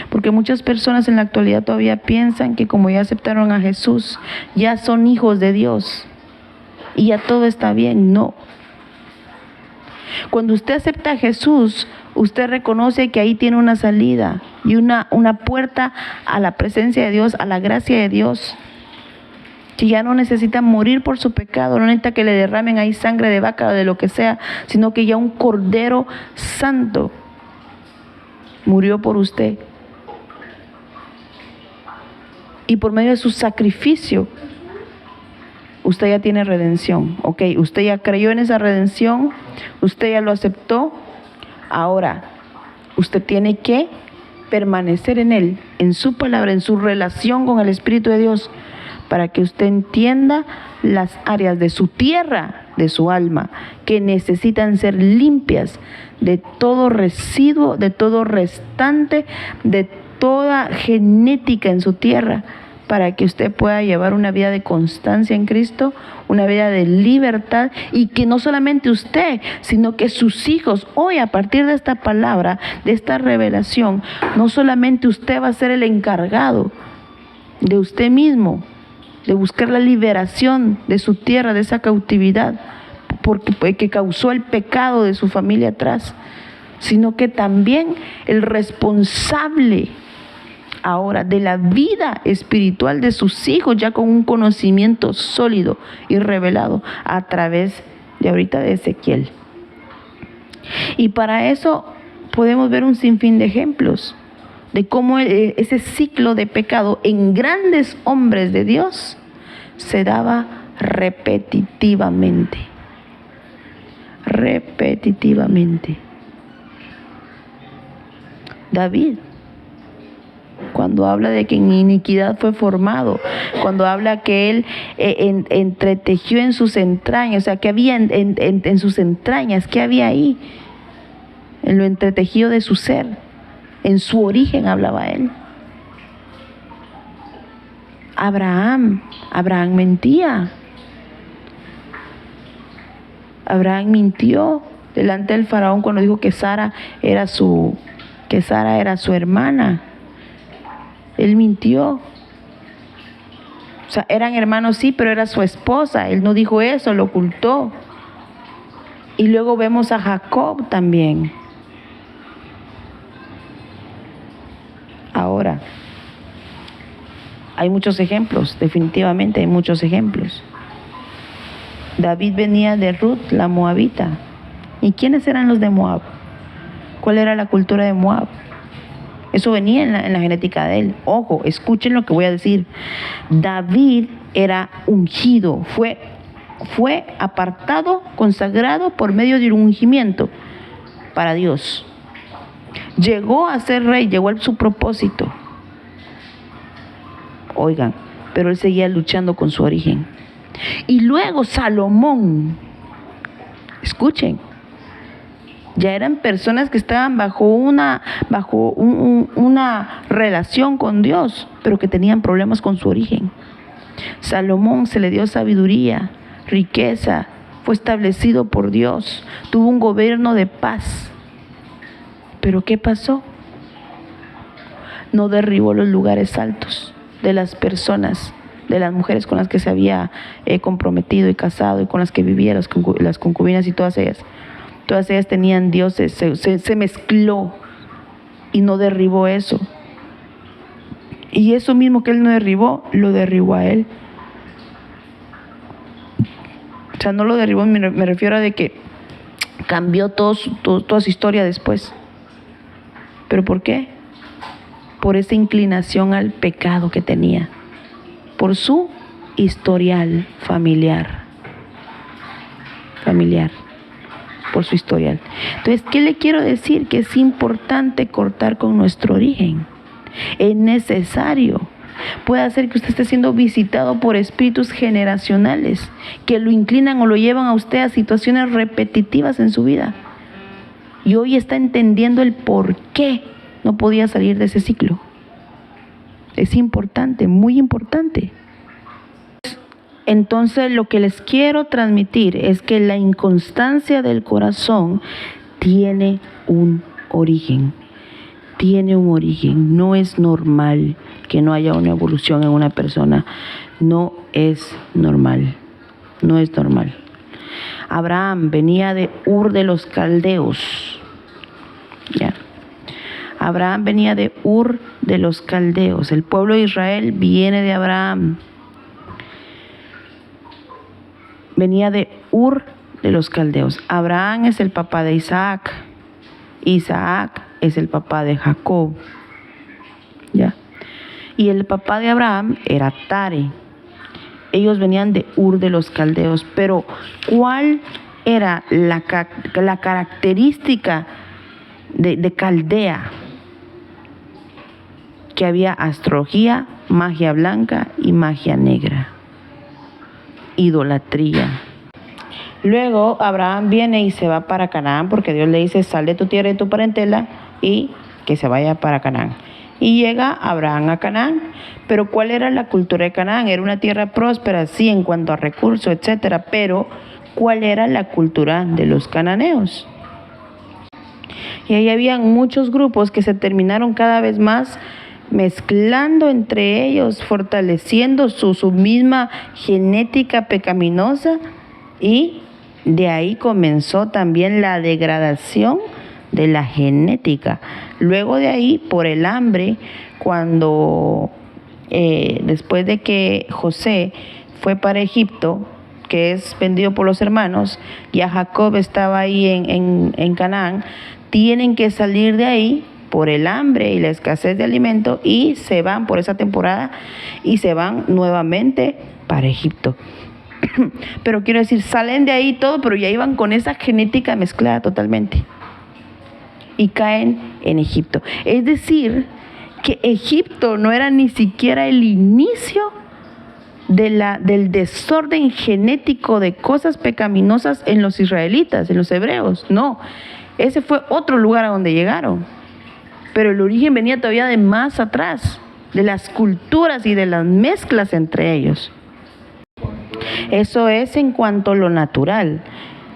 S1: Porque muchas personas en la actualidad todavía piensan que como ya aceptaron a Jesús, ya son hijos de Dios y ya todo está bien. No. Cuando usted acepta a Jesús, usted reconoce que ahí tiene una salida y una puerta a la presencia de Dios, a la gracia de Dios. Que ya no necesita morir por su pecado, no necesita que le derramen ahí sangre de vaca o de lo que sea, sino que ya un Cordero Santo murió por usted. Y por medio de su sacrificio, usted ya tiene redención. Ok, usted ya creyó en esa redención, usted ya lo aceptó. Ahora, usted tiene que permanecer en Él, en su palabra, en su relación con el Espíritu de Dios, para que usted entienda las áreas de su tierra, de su alma, que necesitan ser limpias de todo residuo, de todo restante, de toda genética en su tierra, para que usted pueda llevar una vida de constancia en Cristo, una vida de libertad, y que no solamente usted, sino que sus hijos, hoy a partir de esta palabra, de esta revelación, no solamente usted va a ser el encargado de usted mismo, de buscar la liberación de su tierra, de esa cautividad, porque causó el pecado de su familia atrás, sino que también el responsable ahora de la vida espiritual de sus hijos, ya con un conocimiento sólido y revelado a través de ahorita de Ezequiel. Y para eso podemos ver un sinfín de ejemplos de cómo ese ciclo de pecado en grandes hombres de Dios se daba repetitivamente. David, cuando habla de que en iniquidad fue formado, cuando habla que él entretejió en sus entrañas, o sea, que había en sus entrañas, ¿qué había ahí? En lo entretejido de su ser. En su origen hablaba él. Abraham mentía. Abraham mintió delante del faraón cuando dijo que Sara era su hermana. Él mintió. O sea, eran hermanos sí, pero era su esposa. Él no dijo eso, lo ocultó. Y luego vemos a Jacob también. Ahora, hay muchos ejemplos, definitivamente hay muchos ejemplos. David venía de Ruth, la moabita. ¿Y quiénes eran los de Moab? ¿Cuál era la cultura de Moab? Eso venía en la genética de él. Ojo, escuchen lo que voy a decir. David era ungido, fue apartado, consagrado por medio de un ungimiento para Dios. Llegó a ser rey, llegó a su propósito. Oigan, pero él seguía luchando con su origen. Y luego Salomón, escuchen, ya eran personas que estaban bajo una relación con Dios, pero que tenían problemas con su origen. Salomón se le dio sabiduría, riqueza, fue establecido por Dios, tuvo un gobierno de paz. Pero ¿qué pasó? No derribó los lugares altos de las personas, de las mujeres con las que se había comprometido y casado y con las que vivía, las concubinas y todas ellas. Todas ellas tenían dioses, se mezcló y no derribó eso. Y eso mismo que él no derribó, lo derribó a él. O sea, no lo derribó, me refiero a de que cambió toda su historia después. ¿Pero por qué? Por esa inclinación al pecado que tenía, por su historial familiar, por su historial. Entonces, ¿qué le quiero decir? Que es importante cortar con nuestro origen. Es necesario. Puede ser que usted esté siendo visitado por espíritus generacionales que lo inclinan o lo llevan a usted a situaciones repetitivas en su vida. Y hoy está entendiendo el por qué no podía salir de ese ciclo. Es importante, muy importante. Entonces, lo que les quiero transmitir es que la inconstancia del corazón tiene un origen. tiene un origen. No es normal que no haya una evolución en una persona. No es normal. No es normal. Abraham venía de Ur de los Caldeos. ¿Ya? Abraham venía de Ur de los Caldeos. El pueblo de Israel viene de Abraham. Venía de Ur de los Caldeos. Abraham es el papá de Isaac. Isaac es el papá de Jacob. ¿Ya? Y el papá de Abraham era Tare. Ellos venían de Ur de los Caldeos. Pero ¿cuál era la característica de Caldea? Que había astrología, magia blanca y magia negra. Idolatría. Luego Abraham viene y se va para Canaán porque Dios le dice: sal de tu tierra y tu parentela y que se vaya para Canaán. Y llega Abraham a Canaán. Pero ¿cuál era la cultura de Canaán? Era una tierra próspera, sí, en cuanto a recursos, etcétera. Pero ¿cuál era la cultura de los cananeos? Y ahí habían muchos grupos que se terminaron cada vez más mezclando entre ellos, fortaleciendo su misma genética pecaminosa, y de ahí comenzó también la degradación de la genética. Luego de ahí, por el hambre, cuando después de que José fue para Egipto, que es vendido por los hermanos, ya Jacob estaba ahí en Canaán, tienen que salir de ahí por el hambre y la escasez de alimento, y se van por esa temporada y se van nuevamente para Egipto. Pero quiero decir, salen de ahí todo, pero ya iban con esa genética mezclada totalmente y caen en Egipto. Es decir, que Egipto no era ni siquiera el inicio del desorden genético de cosas pecaminosas en los israelitas, en los hebreos. No, ese fue otro lugar a donde llegaron. Pero el origen venía todavía de más atrás, de las culturas y de las mezclas entre ellos. Eso es en cuanto a lo natural,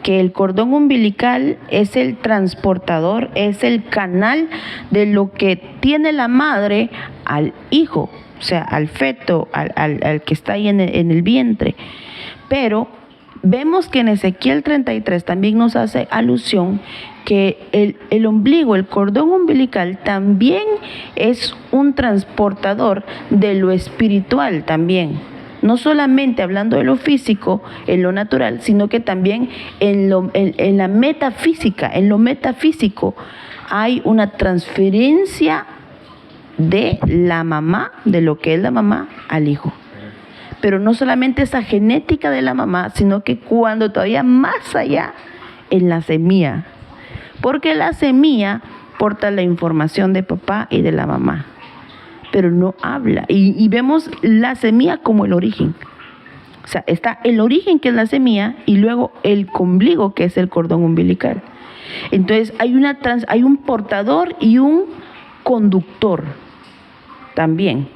S1: que el cordón umbilical es el transportador, es el canal de lo que tiene la madre al hijo, o sea, al feto, al que está ahí en el vientre. Pero vemos que en Ezequiel 33 también nos hace alusión que el ombligo, el cordón umbilical, también es un transportador de lo espiritual también. No solamente hablando de lo físico, en lo natural, sino que también en la metafísica. En lo metafísico hay una transferencia de la mamá, de lo que es la mamá, al hijo. Pero no solamente esa genética de la mamá, sino que cuando todavía más allá, en la semilla. Porque la semilla porta la información de papá y de la mamá, pero no habla. Y vemos la semilla como el origen. O sea, está el origen, que es la semilla, y luego el ombligo, que es el cordón umbilical. Entonces hay un portador y un conductor también.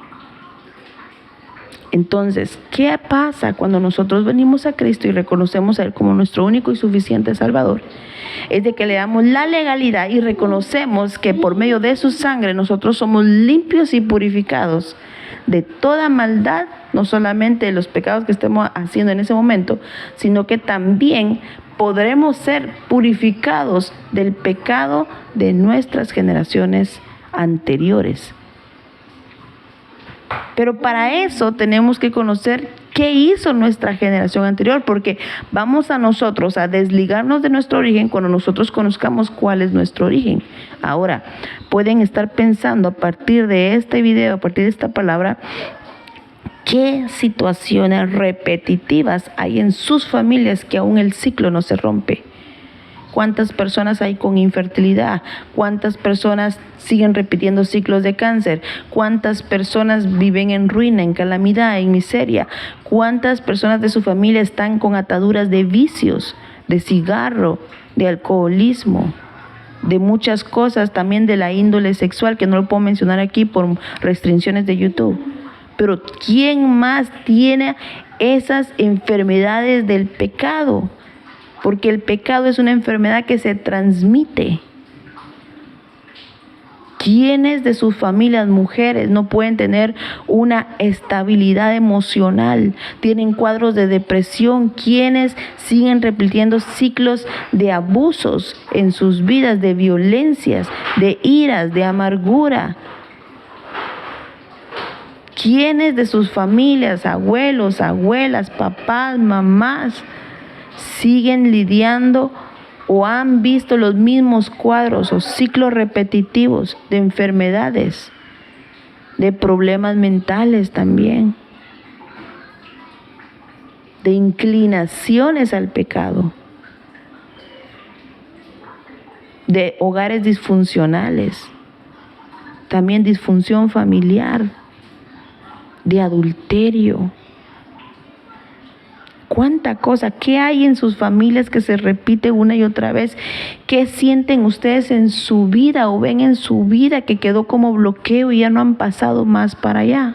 S1: Entonces, ¿qué pasa cuando nosotros venimos a Cristo y reconocemos a Él como nuestro único y suficiente Salvador? Es de que le damos la legalidad y reconocemos que por medio de su sangre nosotros somos limpios y purificados de toda maldad, no solamente de los pecados que estemos haciendo en ese momento, sino que también podremos ser purificados del pecado de nuestras generaciones anteriores. Pero para eso tenemos que conocer qué hizo nuestra generación anterior, porque vamos a nosotros a desligarnos de nuestro origen cuando nosotros conozcamos cuál es nuestro origen. Ahora, pueden estar pensando a partir de este video, a partir de esta palabra, qué situaciones repetitivas hay en sus familias que aún el ciclo no se rompe. ¿Cuántas personas hay con infertilidad? ¿Cuántas personas siguen repitiendo ciclos de cáncer? ¿Cuántas personas viven en ruina, en calamidad, en miseria? ¿Cuántas personas de su familia están con ataduras de vicios, de cigarro, de alcoholismo, de muchas cosas, también de la índole sexual, que no lo puedo mencionar aquí por restricciones de YouTube? Pero ¿quién más tiene esas enfermedades del pecado? Porque el pecado es una enfermedad que se transmite. ¿Quiénes de sus familias, mujeres, no pueden tener una estabilidad emocional? Tienen cuadros de depresión. ¿Quiénes siguen repitiendo ciclos de abusos en sus vidas, de violencias, de iras, de amargura? ¿Quiénes de sus familias, abuelos, abuelas, papás, mamás, siguen lidiando o han visto los mismos cuadros o ciclos repetitivos de enfermedades, de problemas mentales también, de inclinaciones al pecado, de hogares disfuncionales, también disfunción familiar, de adulterio? ¿Cuánta cosa? ¿Qué hay en sus familias que se repite una y otra vez? ¿Qué sienten ustedes en su vida o ven en su vida que quedó como bloqueo y ya no han pasado más para allá?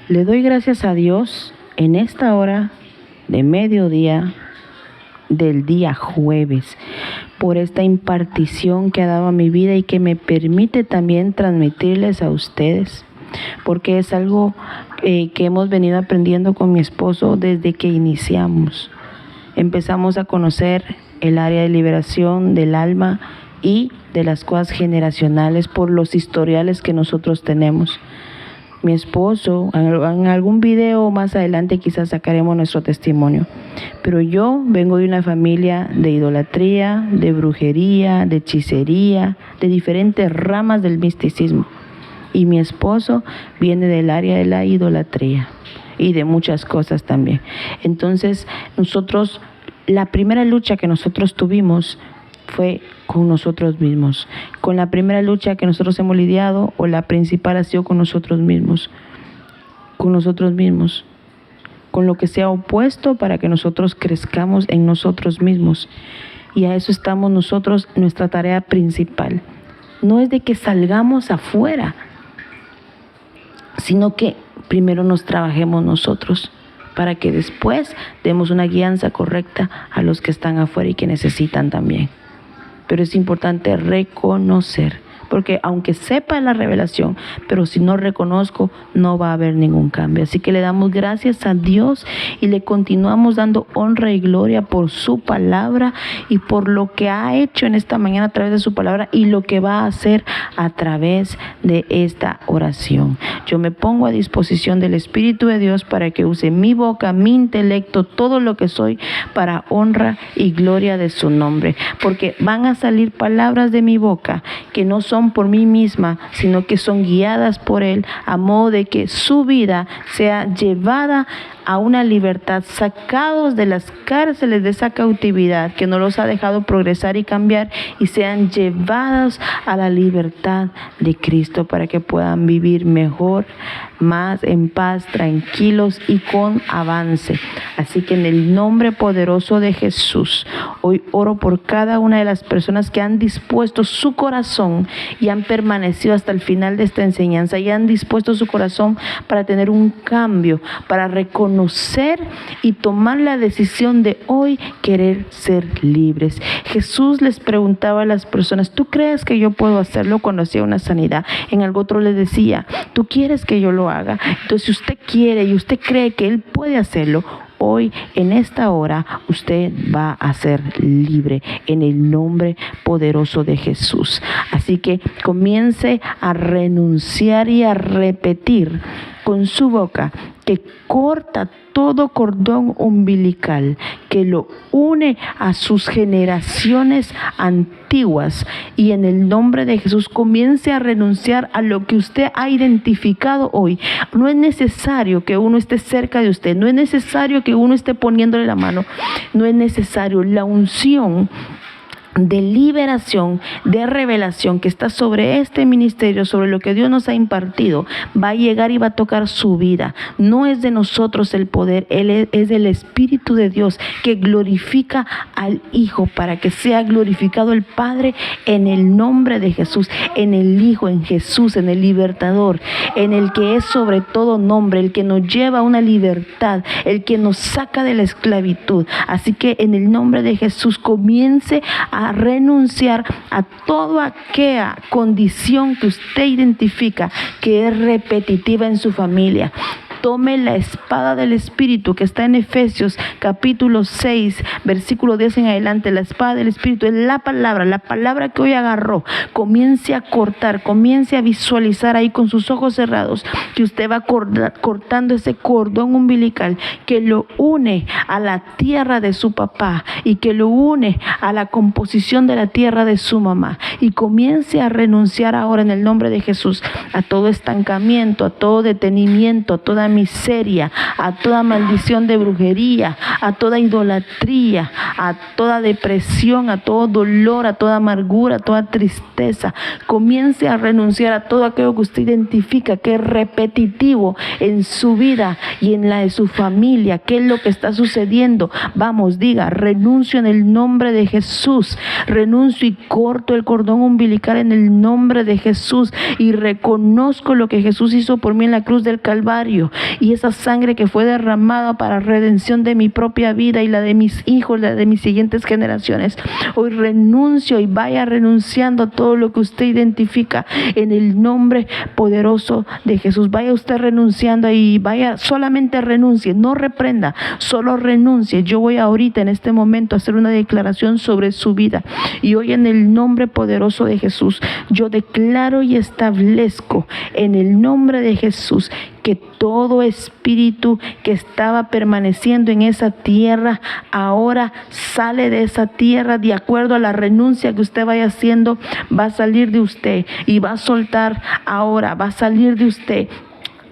S1: Le doy gracias a Dios en esta hora de mediodía del día jueves por esta impartición que ha dado a mi vida y que me permite también transmitirles a ustedes, porque es algo que hemos venido aprendiendo con mi esposo desde que iniciamos. Empezamos a conocer el área de liberación del alma y de las cosas generacionales por los historiales que nosotros tenemos. Mi esposo, en algún video más adelante quizás sacaremos nuestro testimonio, pero yo vengo de una familia de idolatría, de brujería, de hechicería, de diferentes ramas del misticismo. Y mi esposo viene del área de la idolatría y de muchas cosas también. Entonces, la primera lucha que nosotros tuvimos fue con nosotros mismos. Con la primera lucha que nosotros hemos lidiado, o la principal ha sido con nosotros mismos. Con nosotros mismos. Con lo que se ha opuesto para que nosotros crezcamos en nosotros mismos. Y a eso estamos nosotros, nuestra tarea principal. No es de que salgamos afuera, sino que primero nos trabajemos nosotros para que después demos una guianza correcta a los que están afuera y que necesitan también. Pero es importante reconocer, porque aunque sepa la revelación, pero si no reconozco, no va a haber ningún cambio. Así que le damos gracias a Dios y le continuamos dando honra y gloria por su palabra y por lo que ha hecho en esta mañana a través de su palabra y lo que va a hacer a través de esta oración. Yo me pongo a disposición del Espíritu de Dios para que use mi boca, mi intelecto, todo lo que soy para honra y gloria de su nombre, porque van a salir palabras de mi boca que no son por mí misma, sino que son guiadas por Él, a modo de que su vida sea llevada a una libertad, sacados de las cárceles de esa cautividad que no los ha dejado progresar y cambiar, y sean llevados a la libertad de Cristo para que puedan vivir mejor, más en paz, tranquilos y con avance. Así que en el nombre poderoso de Jesús, hoy oro por cada una de las personas que han dispuesto su corazón y han permanecido hasta el final de esta enseñanza y han dispuesto su corazón para tener un cambio, para reconocer y tomar la decisión de hoy querer ser libres. Jesús les preguntaba a las personas: ¿tú crees que yo puedo hacerlo? Cuando hacía una sanidad, en algo otro les decía: ¿tú quieres que yo lo haga? Entonces, si usted quiere y usted cree que Él puede hacerlo, hoy, en esta hora, usted va a ser libre en el nombre poderoso de Jesús. Así que comience a renunciar y a repetir con su boca que corta todo cordón umbilical que lo une a sus generaciones antiguas, y en el nombre de Jesús comience a renunciar a lo que usted ha identificado hoy. No es necesario que uno esté cerca de usted, no es necesario que uno esté poniéndole la mano, no es necesario. La unción de liberación, de revelación que está sobre este ministerio, sobre lo que Dios nos ha impartido, va a llegar y va a tocar su vida. No es de nosotros el poder, es del Espíritu de Dios que glorifica al Hijo para que sea glorificado el Padre en el nombre de Jesús, en el Hijo, en Jesús, en el libertador, en el que es sobre todo nombre, el que nos lleva a una libertad, el que nos saca de la esclavitud. Así que en el nombre de Jesús comience a a renunciar a toda aquella condición que usted identifica que es repetitiva en su familia. Tome la espada del Espíritu que está en Efesios capítulo 6, versículo 10 en adelante. La espada del Espíritu es la palabra que hoy agarró. Comience a cortar, comience a visualizar ahí con sus ojos cerrados que usted va cortando ese cordón umbilical que lo une a la tierra de su papá y que lo une a la composición de la tierra de su mamá. Y comience a renunciar ahora en el nombre de Jesús a todo estancamiento, a todo detenimiento, a toda miseria, a toda maldición de brujería, a toda idolatría, a toda depresión, a todo dolor, a toda amargura, a toda tristeza. Comience a renunciar a todo aquello que usted identifica que es repetitivo en su vida y en la de su familia. ¿Qué es lo que está sucediendo? Vamos, diga, renuncio en el nombre de Jesús. Renuncio y corto el cordón umbilical en el nombre de Jesús y reconozco lo que Jesús hizo por mí en la cruz del Calvario. Y esa sangre que fue derramada para redención de mi propia vida y la de mis hijos, la de mis siguientes generaciones. Hoy renuncio y vaya renunciando a todo lo que usted identifica en el nombre poderoso de Jesús. Vaya usted renunciando ahí, vaya, solamente renuncie, no reprenda, solo renuncie. Yo voy ahorita en este momento a hacer una declaración sobre su vida. Y hoy en el nombre poderoso de Jesús, yo declaro y establezco en el nombre de Jesús que todo espíritu que estaba permaneciendo en esa tierra ahora sale de esa tierra de acuerdo a la renuncia que usted vaya haciendo. Va a salir de usted y va a soltar ahora, va a salir de usted.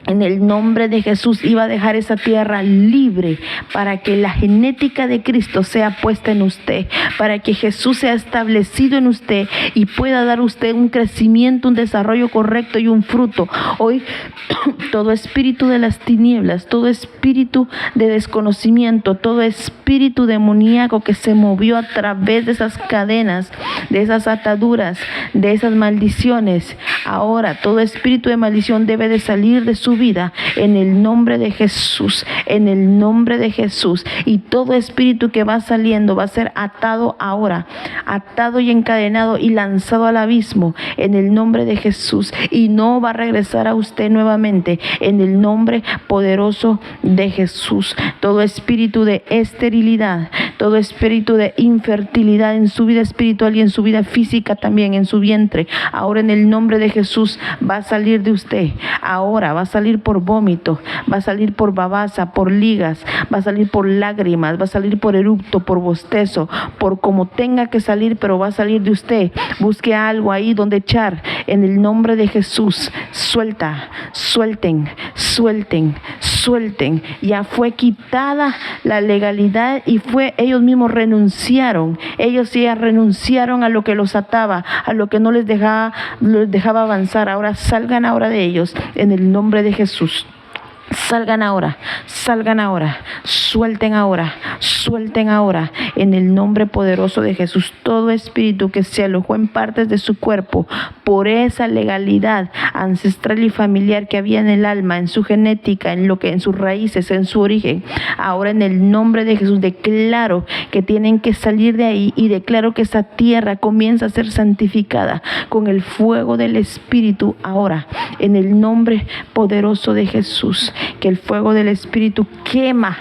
S1: En el nombre de Jesús iba a dejar esa tierra libre para que la genética de Cristo sea puesta en usted, para que Jesús sea establecido en usted y pueda dar usted un crecimiento, un desarrollo correcto y un fruto. Hoy todo espíritu de las tinieblas, todo espíritu de desconocimiento, todo espíritu demoníaco que se movió a través de esas cadenas, de esas ataduras, de esas maldiciones, ahora todo espíritu de maldición debe de salir de su vida en el nombre de Jesús, en el nombre de Jesús. Y todo espíritu que va saliendo va a ser atado ahora, atado y encadenado y lanzado al abismo en el nombre de Jesús, y no va a regresar a usted nuevamente en el nombre poderoso de Jesús. Todo espíritu de esterilidad, todo espíritu de infertilidad en su vida espiritual y en su vida física también, en su vientre, ahora en el nombre de Jesús va a salir de usted. Ahora va a salir por vómito, va a salir por babasa, por ligas, va a salir por lágrimas, va a salir por eructo, por bostezo, por como tenga que salir, pero va a salir de usted. Busque algo ahí donde echar en el nombre de Jesús. Suelta, suelten, suelten, suelten. Ya fue quitada la legalidad y ellos mismos renunciaron. Ellos ya renunciaron a lo que los ataba, a lo que no les dejaba avanzar. Ahora salgan ahora de ellos en el nombre de Jesús. Salgan ahora, suelten ahora, en el nombre poderoso de Jesús. Todo espíritu que se alojó en partes de su cuerpo por esa legalidad ancestral y familiar que había en el alma, en su genética, en sus raíces, en su origen, ahora en el nombre de Jesús declaro que tienen que salir de ahí y declaro que esa tierra comienza a ser santificada con el fuego del Espíritu ahora, en el nombre poderoso de Jesús. Que el fuego del Espíritu quema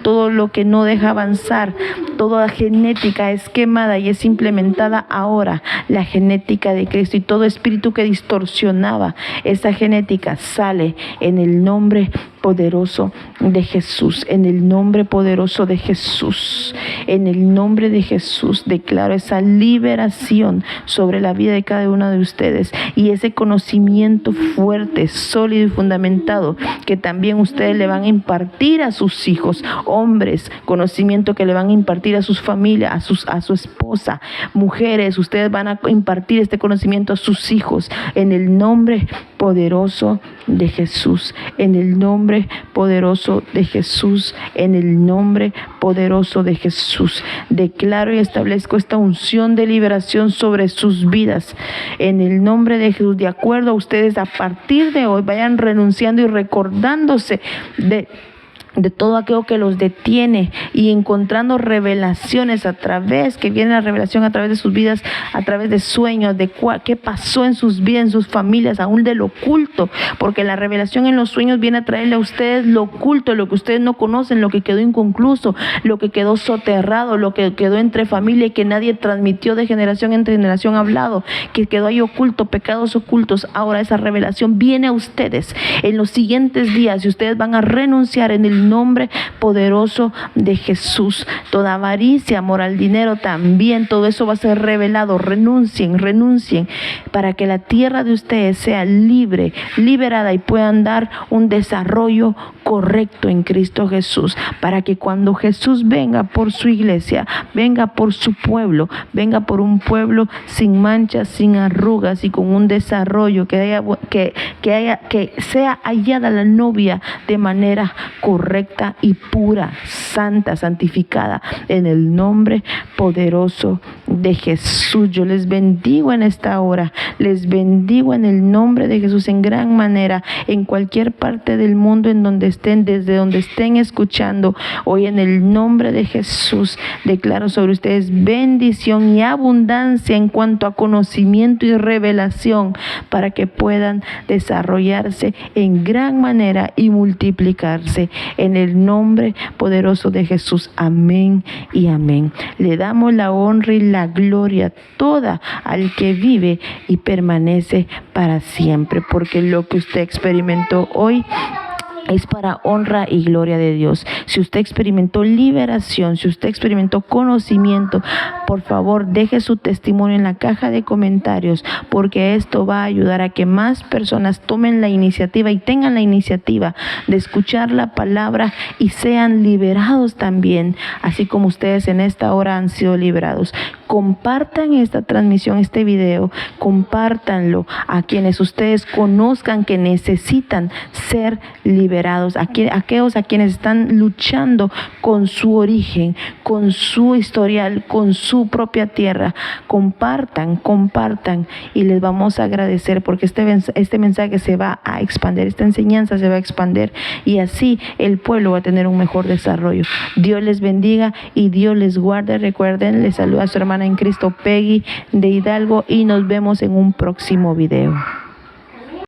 S1: todo lo que no deja avanzar. Toda genética es quemada y es implementada ahora la genética de Cristo, y todo espíritu que distorsionaba esa genética sale en el nombre poderoso de Jesús, en el nombre poderoso de Jesús, en el nombre de Jesús. Declaro esa liberación sobre la vida de cada uno de ustedes y ese conocimiento fuerte, sólido y fundamentado que también ustedes le van a impartir a sus hijos, hombres, conocimiento que le van a impartir a sus familias, a su esposa, mujeres, ustedes van a impartir este conocimiento a sus hijos en el nombre poderoso de Jesús, en el nombre poderoso de Jesús, en el nombre poderoso de Jesús. Declaro y establezco esta unción de liberación sobre sus vidas en el nombre de Jesús. De acuerdo a ustedes, a partir de hoy vayan renunciando y recordándose de todo aquello que los detiene, y encontrando revelaciones que viene la revelación a través de sus vidas, a través de sueños, de qué pasó en sus vidas, en sus familias, aún del oculto, porque la revelación en los sueños viene a traerle a ustedes lo oculto, lo que ustedes no conocen, lo que quedó inconcluso, lo que quedó soterrado, lo que quedó entre familia y que nadie transmitió de generación en generación hablado, que quedó ahí oculto, pecados ocultos. Ahora esa revelación viene a ustedes en los siguientes días, y ustedes van a renunciar en el nombre poderoso de Jesús. Toda avaricia, amor al dinero, también todo eso va a ser revelado. Renuncien para que la tierra de ustedes sea libre, liberada, y puedan dar un desarrollo correcto en Cristo Jesús, para que cuando Jesús venga por su iglesia, venga por su pueblo, venga por un pueblo sin manchas, sin arrugas y con un desarrollo, que sea hallada la novia de manera correcta y pura, santa, santificada, en el nombre poderoso de Jesús. Yo les bendigo en esta hora, les bendigo en el nombre de Jesús en gran manera, en cualquier parte del mundo en donde estén, desde donde estén escuchando. Hoy en el nombre de Jesús declaro sobre ustedes bendición y abundancia en cuanto a conocimiento y revelación, para que puedan desarrollarse en gran manera y multiplicarse en el nombre poderoso de Jesús. Amén y amén. Le damos la honra y la gloria toda al que vive y permanece para siempre, porque lo que usted experimentó hoy es para honra y gloria de Dios. Si usted experimentó liberación, si usted experimentó conocimiento, por favor deje su testimonio en la caja de comentarios, porque esto va a ayudar a que más personas tomen la iniciativa y tengan la iniciativa de escuchar la palabra y sean liberados también, así como ustedes en esta hora han sido liberados. Compartan esta transmisión, este video, compártanlo a quienes ustedes conozcan que necesitan ser liberados, aquellos a quienes están luchando con su origen, con su historial, con su propia tierra. Compartan y les vamos a agradecer, porque este mensaje se va a expandir, esta enseñanza se va a expandir, y así el pueblo va a tener un mejor desarrollo. Dios les bendiga y Dios les guarde. Recuerden, les saluda a su hermana en Cristo, Peggy de Hidalgo, y nos vemos en un próximo video.